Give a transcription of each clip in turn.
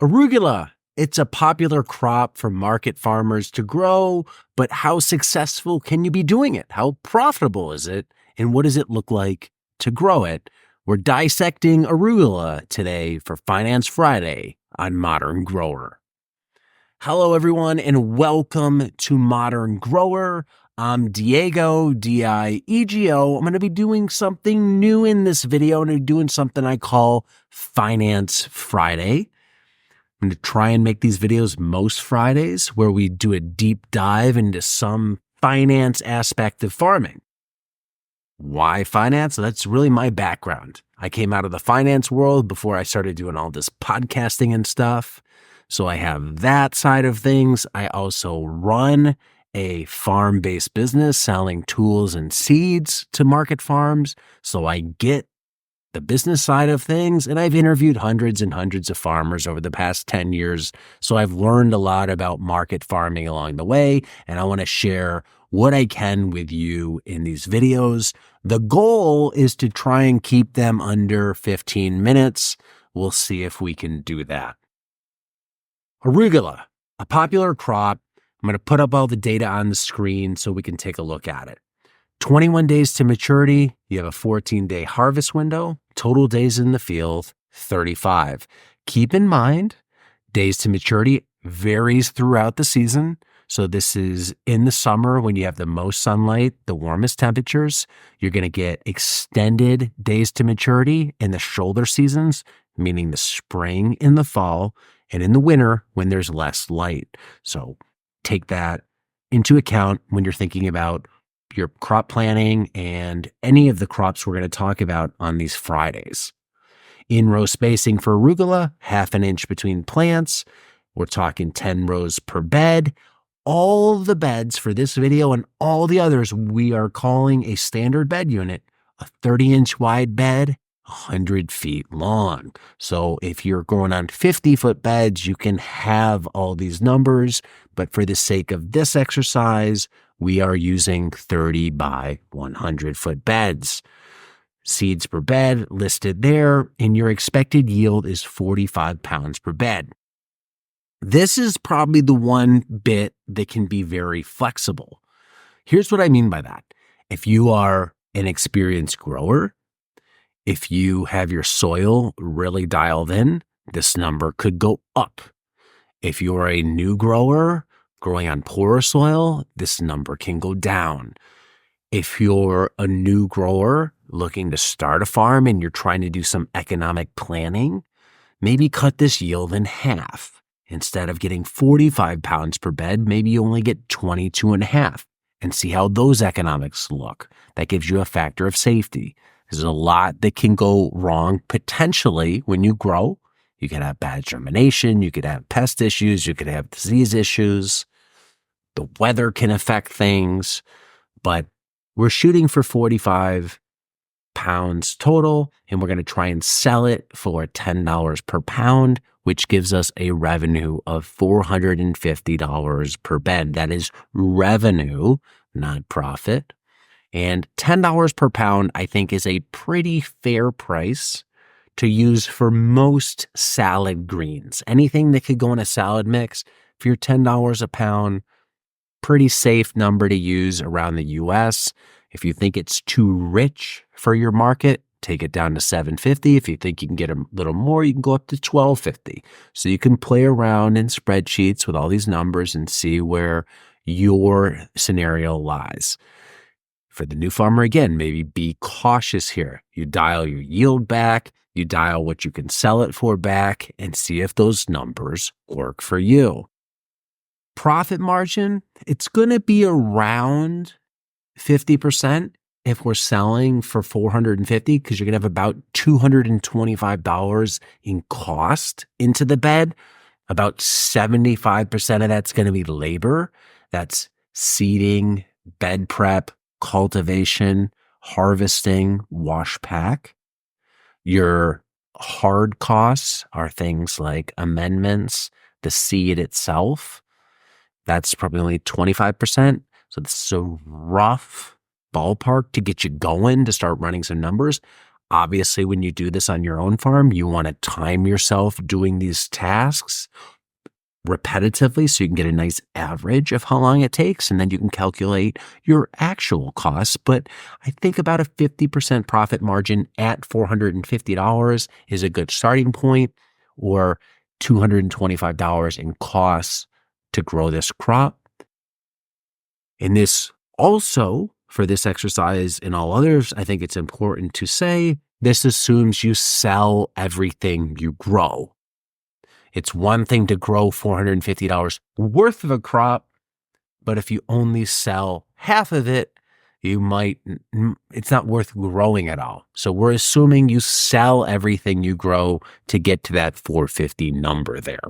Arugula. It's a popular crop for market farmers to grow, but how successful can you be doing it? How profitable is it? And what does it look like to grow it? We're dissecting arugula today for Finance Friday on Modern Grower. Hello, everyone, and welcome to Modern Grower. I'm Diego, D-I-E-G-O. I'm going to be doing something new in this video, and I'm doing something I call Finance Friday. I'm going to try and make these videos most Fridays where we do a deep dive into some finance aspect of farming. Why finance? That's really my background. I came out of the finance world before I started doing all this podcasting and stuff. So I have that side of things. I also run a farm-based business selling tools and seeds to market farms. So I get the business side of things, and I've interviewed hundreds and hundreds of farmers over the past 10 years. So I've learned a lot about market farming along the way, and I want to share what I can with you in these videos. The goal is to try and keep them under 15 minutes. We'll see if we can do that. Arugula, a popular crop. I'm going to put up all the data on the screen so we can take a look at it. 21 days to maturity, you have a 14-day harvest window, total days in the field, 35. Keep in mind, days to maturity varies throughout the season. So this is in the summer when you have the most sunlight, the warmest temperatures. You're going to get extended days to maturity in the shoulder seasons, meaning the spring and the fall, and in the winter when there's less light. So take that into account when you're thinking about your crop planning and any of the crops we're going to talk about on these Fridays. In-row spacing for arugula, 1/2 inch between plants. We're talking 10 rows per bed. All the beds for this video and all the others we are calling a standard bed unit, a 30-inch wide bed, 100 feet long. So if you're growing on 50-foot beds, you can have all these numbers, but for the sake of this exercise, we are using 30 by 100-foot beds. Seeds per bed listed there, and your expected yield is 45 pounds per bed. This is probably the one bit that can be very flexible. Here's what I mean by that. If you are an experienced grower, if you have your soil really dialed in, this number could go up. If you're a new grower, growing on poorer soil, this number can go down. If you're a new grower looking to start a farm and you're trying to do some economic planning, maybe cut this yield in half. Instead of getting 45 pounds per bed, maybe you only get 22.5 and see how those economics look. That gives you a factor of safety. There's a lot that can go wrong potentially when you grow. You could have bad germination, you could have pest issues, you could have disease issues. The weather can affect things, but we're shooting for 45 pounds total, and we're going to try and sell it for $10 per pound, which gives us a revenue of $450 per bed. That is revenue, not profit. And $10 per pound, I think, is a pretty fair price to use for most salad greens. Anything that could go in a salad mix, if you're $10 a pound, pretty safe number to use around the US. If you think it's too rich for your market, take it down to $7.50. If you think you can get a little more, you can go up to $12.50. So you can play around in spreadsheets with all these numbers and see where your scenario lies. For the new farmer, again, maybe be cautious here. You dial your yield back, you dial what you can sell it for back, and see if those numbers work for you. Profit margin, it's going to be around 50% if we're selling for $450, because you're going to have about $225 in cost into the bed. About 75% of that's going to be labor. That's seeding, bed prep, cultivation, harvesting, wash pack. Your hard costs are things like amendments, the seed itself. That's probably only 25%. So this is a rough ballpark to get you going, to start running some numbers. Obviously, when you do this on your own farm, you want to time yourself doing these tasks repetitively so you can get a nice average of how long it takes, and then you can calculate your actual costs. But I think about a 50% profit margin at $450 is a good starting point, or $225 in costs to grow this crop. And this also, for this exercise and all others, I think it's important to say this assumes you sell everything you grow. It's one thing to grow $450 worth of a crop, but if you only sell half of it, it's not worth growing at all. So we're assuming you sell everything you grow to get to that 450 number there.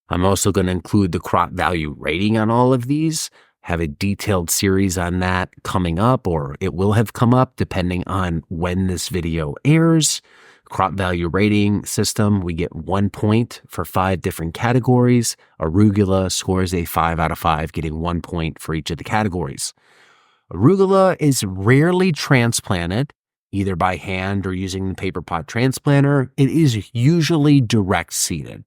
I'm also going to include the crop value rating on all of these. Have a detailed series on that coming up, or it will have come up depending on when this video airs. Crop value rating system, we get 1 point for 5 different categories. Arugula scores a 5 out of 5, getting 1 point for each of the categories. Arugula is rarely transplanted, either by hand or using the Paperpot transplanter. It is usually direct seeded.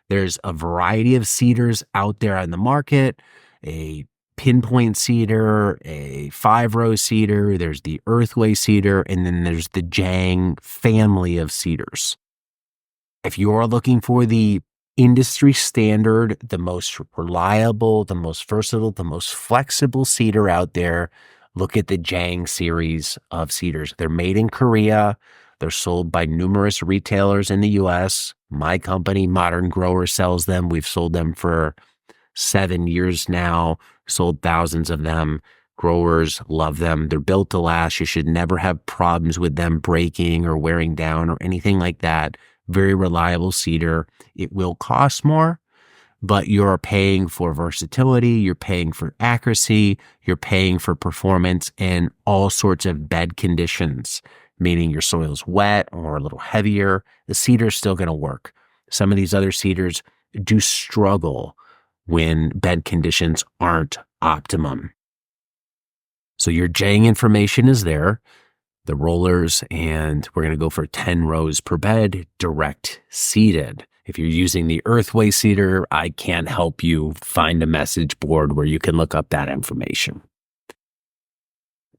There's a variety of seeders out there on the market, a pinpoint seeder, a 5-row seeder, there's the earthway seeder, and then there's the Jang family of seeders. If you're looking for the industry standard, the most reliable, the most versatile, the most flexible seeder out there, look at the Jang series of seeders. They're made in Korea. They're sold by numerous retailers in the US. My company, Modern Grower, sells them. We've sold them for 7 years now, sold thousands of them. Growers love them. They're built to last. You should never have problems with them breaking or wearing down or anything like that. Very reliable seeder. It will cost more, but you're paying for versatility, you're paying for accuracy, you're paying for performance in all sorts of bed conditions, meaning your soil's wet or a little heavier. The seeder's still going to work. Some of these other seeders do struggle when bed conditions aren't optimum. So your Jang information is there, the rollers, and we're going to go for 10 rows per bed, direct seeded. If you're using the earthway seeder, I can't help you find a message board where you can look up that information.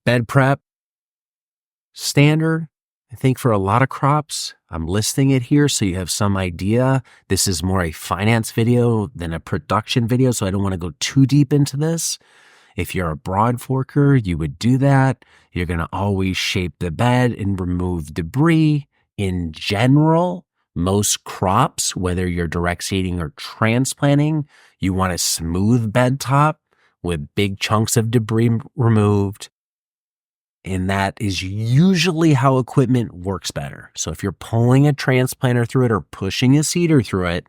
Bed prep, standard. I think for a lot of crops, I'm listing it here so you have some idea. This is more a finance video than a production video, so I don't want to go too deep into this. If you're a broad forker, you would do that. You're going to always shape the bed and remove debris. In general, most crops, whether you're direct seeding or transplanting, you want a smooth bed top with big chunks of debris removed. And that is usually how equipment works better. So if you're pulling a transplanter through it or pushing a seeder through it,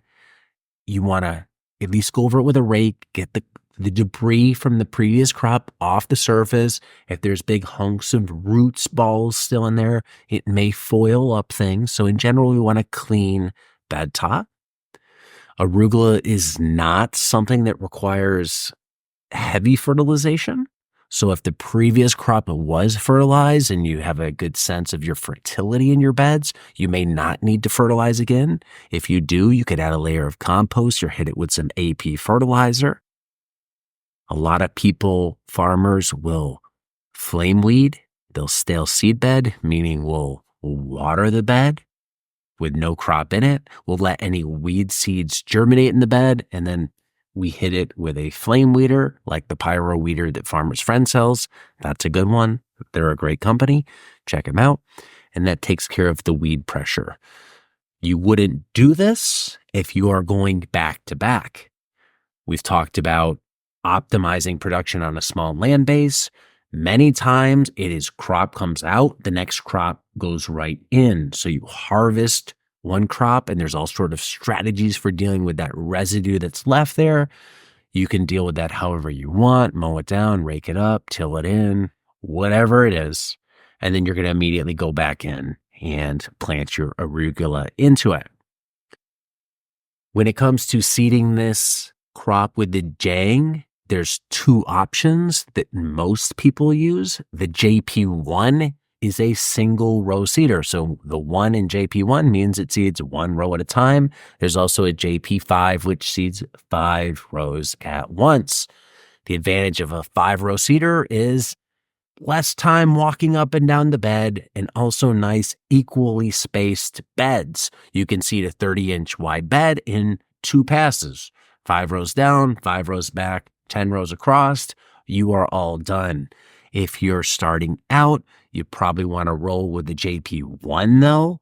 you want to at least go over it with a rake, get the debris from the previous crop off the surface. If there's big hunks of roots balls still in there, it may foil up things. So in general, we want a clean bed top. Arugula is not something that requires heavy fertilization. So if the previous crop was fertilized and you have a good sense of your fertility in your beds, you may not need to fertilize again. If you do, you could add a layer of compost or hit it with some AP fertilizer. A lot of farmers will flame weed. They'll stale seed bed, meaning we'll water the bed with no crop in it. We'll let any weed seeds germinate in the bed, and then we hit it with a flame weeder, like the Pyro weeder that Farmer's Friend sells. That's a good one. They're a great company. Check them out. And that takes care of the weed pressure. You wouldn't do this if you are going back to back. We've talked about optimizing production on a small land base. Many times it is crop comes out, the next crop goes right in. So you harvest one crop, and there's all sort of strategies for dealing with that residue that's left there. You can deal with that however you want, mow it down, rake it up, till it in, whatever it is. And then you're going to immediately go back in and plant your arugula into it. When it comes to seeding this crop with the Jang, there's 2 options that most people use. The JP1 is a single row seeder. So the 1 in JP1 means it seeds 1 row at a time. There's also a JP5, which seeds 5 rows at once. The advantage of a 5-row seeder is less time walking up and down the bed, and also nice equally spaced beds. You can seed a 30-inch wide bed in 2 passes. 5 rows down, 5 rows back, 10 rows across. You are all done. If you're starting out, you probably want to roll with the JP1 though.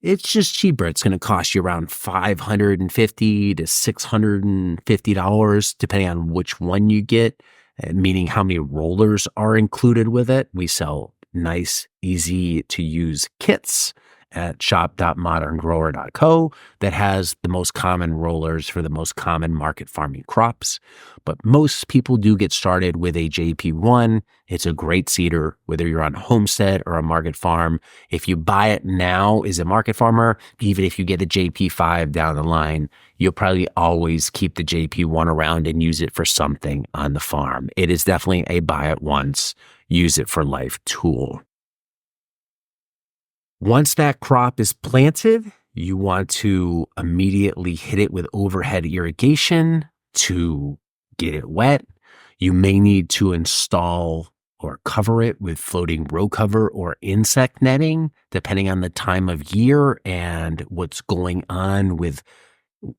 It's just cheaper. It's going to cost you around $550 to $650, depending on which one you get, meaning how many rollers are included with it. We sell nice, easy to use kits at shop.moderngrower.co that has the most common rollers for the most common market farming crops. But most people do get started with a JP1. It's a great seeder, whether you're on a homestead or a market farm. If you buy it now as a market farmer, even if you get a JP5 down the line, you'll probably always keep the JP1 around and use it for something on the farm. It is definitely a buy it once, use it for life tool. Once that crop is planted, you want to immediately hit it with overhead irrigation to get it wet. You may need to install or cover it with floating row cover or insect netting, depending on the time of year and what's going on with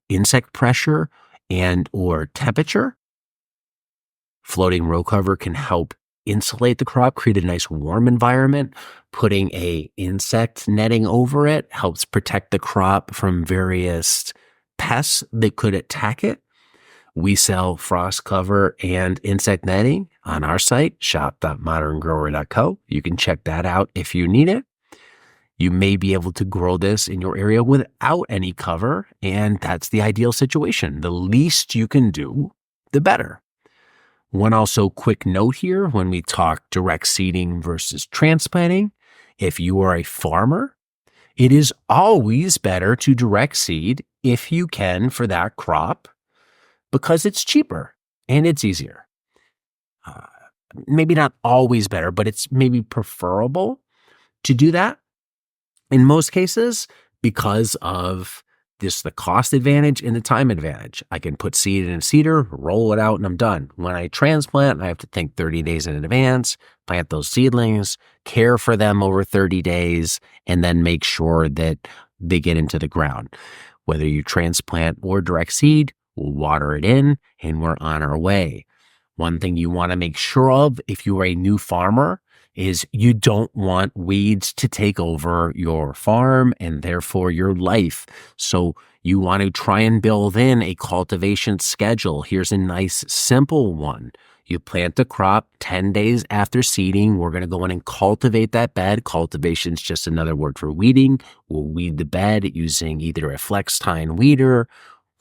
insect pressure and or temperature. Floating row cover can help insulate the crop, create a nice warm environment. Putting a insect netting over it helps protect the crop from various pests that could attack it. We sell frost cover and insect netting on our site, shop.moderngrower.co. You can check that out if you need it. You may be able to grow this in your area without any cover, and that's the ideal situation. The least you can do, the better. One also quick note here when we talk direct seeding versus transplanting. If you are a farmer, it is always better to direct seed if you can for that crop because it's cheaper and it's easier. Maybe not always better, but it's maybe preferable to do that in most cases because of the cost advantage and the time advantage. I can put seed in a seeder, roll it out, and I'm done. When I transplant, I have to think 30 days in advance, plant those seedlings, care for them over 30 days, and then make sure that they get into the ground. Whether you transplant or direct seed, we'll water it in, and we're on our way. One thing you want to make sure of if you are a new farmer is you don't want weeds to take over your farm and therefore your life. So you want to try and build in a cultivation schedule. Here's a nice, simple one. You plant the crop 10 days after seeding. We're going to go in and cultivate that bed. Cultivation is just another word for weeding. We'll weed the bed using either a flex tine weeder,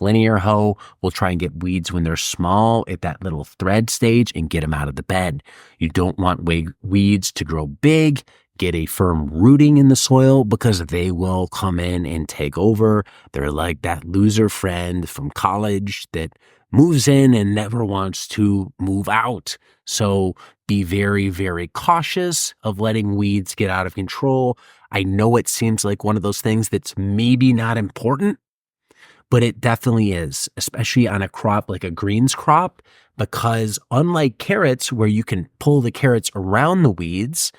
linear hoe. We'll try and get weeds when they're small at that little thread stage and get them out of the bed. You don't want weeds to grow big, get a firm rooting in the soil because they will come in and take over. They're like that loser friend from college that moves in and never wants to move out. So be very, very cautious of letting weeds get out of control. I know it seems like one of those things that's maybe not important, but it definitely is, especially on a crop like a greens crop, because unlike carrots, where you can pull the carrots around the weeds,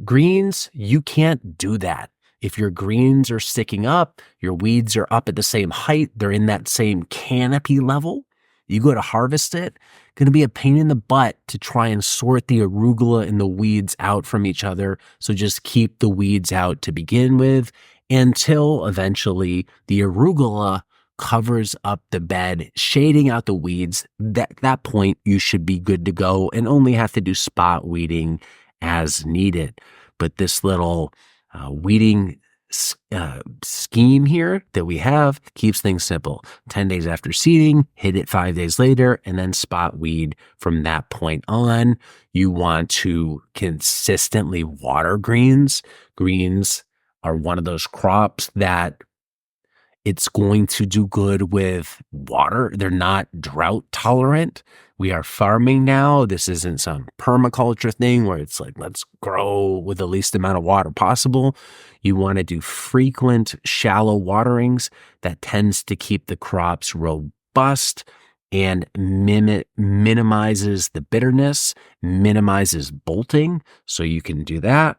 greens, you can't do that. If your greens are sticking up, your weeds are up at the same height, they're in that same canopy level, you go to harvest it, going to be a pain in the butt to try and sort the arugula and the weeds out from each other. So just keep the weeds out to begin with until eventually the arugula covers up the bed, shading out the weeds. At that point, you should be good to go and only have to do spot weeding as needed. But this little weeding scheme here that we have keeps things simple. 10 days after seeding, hit it 5 days later, and then spot weed from that point on. You want to consistently water greens. Greens are one of those crops that it's going to do good with water. They're not drought tolerant, We are farming now. This isn't some permaculture thing where it's like, let's grow with the least amount of water possible. You want to do frequent, shallow waterings that tends to keep the crops robust and minimizes the bitterness, minimizes bolting. So you can do that.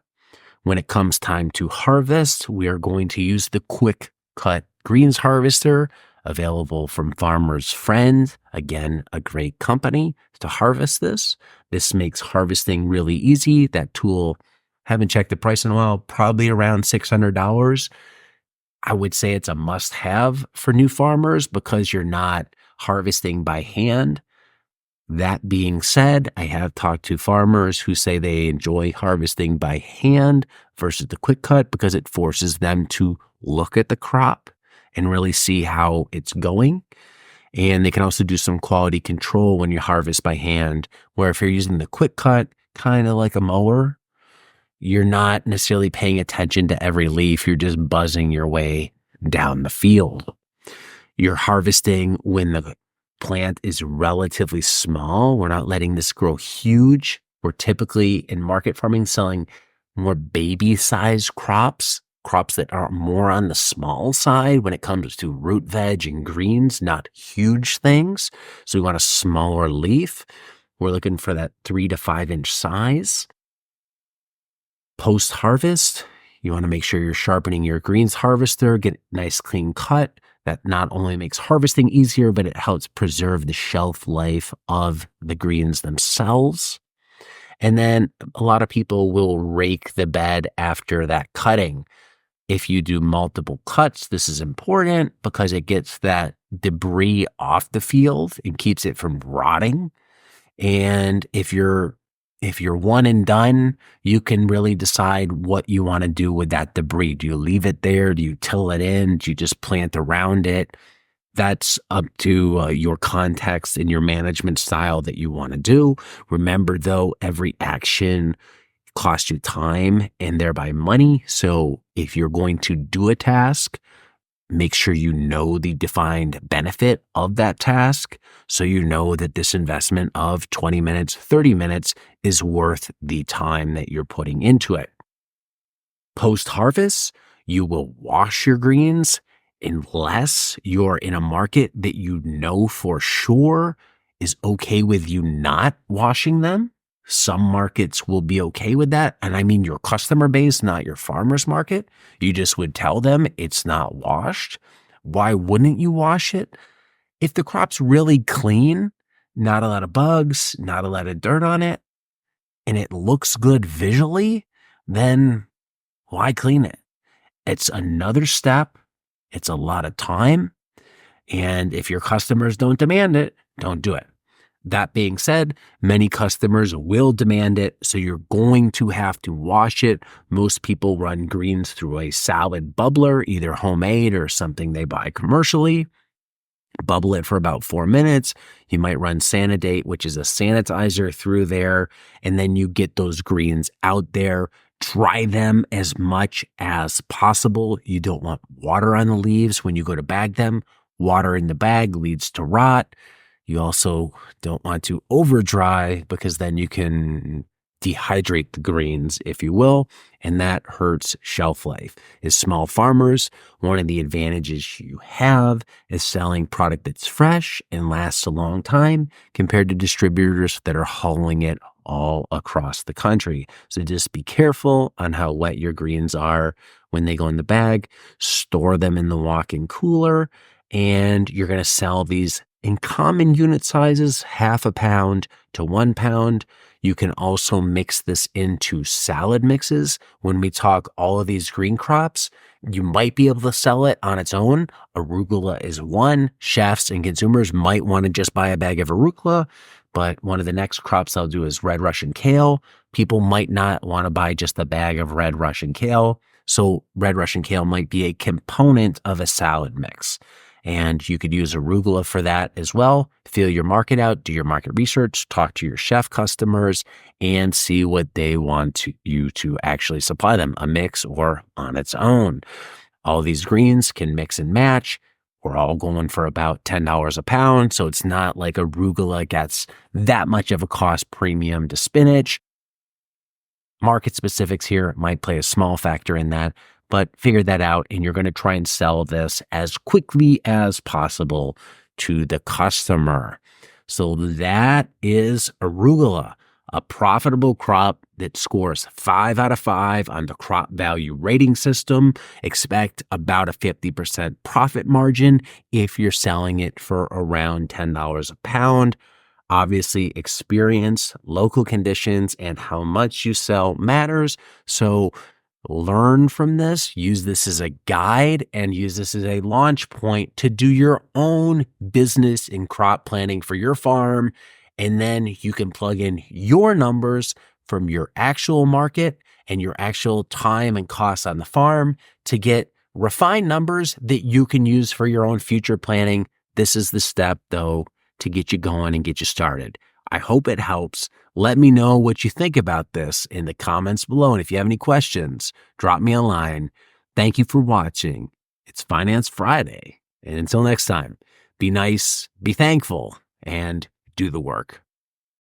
When it comes time to harvest, we are going to use the quick cut greens harvester available from Farmer's Friend. Again, a great company to harvest this. This makes harvesting really easy. That tool, haven't checked the price in a while, probably around $600. I would say it's a must have for new farmers because you're not harvesting by hand. That being said, I have talked to farmers who say they enjoy harvesting by hand versus the quick cut because it forces them to look at the crop and really see how it's going. And they can also do some quality control when you harvest by hand, where if you're using the quick cut, kind of like a mower, you're not necessarily paying attention to every leaf. You're just buzzing your way down the field. You're harvesting when the plant is relatively small. We're not letting this grow huge. We're typically in market farming selling more baby-sized crops that are more on the small side when it comes to root veg and greens, not huge things. So we want a smaller leaf. We're looking for that 3 to 5 inch size. Post-harvest, you want to make sure you're sharpening your greens harvester, get a nice clean cut. That not only makes harvesting easier, but it helps preserve the shelf life of the greens themselves. And then a lot of people will rake the bed after that cutting. If you do multiple cuts, this is important because it gets that debris off the field and keeps it from rotting. And if you're one and done, you can really decide what you want to do with that debris. Do you leave it there? Do you till it in? Do you just plant around it? That's up to your context and your management style that you want to do. Remember, though, every action costs you time and thereby money. So if you're going to do a task, make sure you know the defined benefit of that task so you know that this investment of 20 minutes, 30 minutes is worth the time that you're putting into it. Post-harvest, you will wash your greens unless you're in a market that you know for sure is okay with you not washing them. Some markets will be okay with that. And I mean your customer base, not your farmer's market. You just would tell them it's not washed. Why wouldn't you wash it? If the crop's really clean, not a lot of bugs, not a lot of dirt on it, and it looks good visually, then why clean it? It's another step. It's a lot of time. And if your customers don't demand it, don't do it. That being said, many customers will demand it, so you're going to have to wash it. Most people run greens through a salad bubbler, either homemade or something they buy commercially. Bubble it for about 4 minutes. You might run Sanidate, which is a sanitizer, through there, and then you get those greens out there. Dry them as much as possible. You don't want water on the leaves when you go to bag them. Water in the bag leads to rot. You also don't want to over dry because then you can dehydrate the greens, if you will, and that hurts shelf life. As small farmers, one of the advantages you have is selling product that's fresh and lasts a long time compared to distributors that are hauling it all across the country. So just be careful on how wet your greens are when they go in the bag. Store them in the walk-in cooler, and you're going to sell these in common unit sizes, 1/2 pound to 1 pound. You can also mix this into salad mixes. When we talk all of these green crops, you might be able to sell it on its own. Arugula is one. Chefs and consumers might want to just buy a bag of arugula, but one of the next crops I'll do is red Russian kale. People might not want to buy just a bag of red Russian kale. So red Russian kale might be a component of a salad mix. And you could use arugula for that as well. Feel your market out, do your market research, talk to your chef customers, and see what they want you to actually supply them, a mix or on its own. All these greens can mix and match. We're all going for about $10 a pound, so it's not like arugula gets that much of a cost premium to spinach. Market specifics here might play a small factor in that, but figure that out and you're going to try and sell this as quickly as possible to the customer. So that is arugula, a profitable crop that scores 5 out of 5 on the crop value rating system. Expect about a 50% profit margin if you're selling it for around $10 a pound. Obviously, experience, local conditions, and how much you sell matters. So learn from this, use this as a guide, and use this as a launch point to do your own business in crop planning for your farm. And then you can plug in your numbers from your actual market and your actual time and costs on the farm to get refined numbers that you can use for your own future planning. This is the step, though, to get you going and get you started. I hope it helps. Let me know what you think about this in the comments below. And if you have any questions, drop me a line. Thank you for watching. It's Finance Friday. And until next time, be nice, be thankful, and do the work.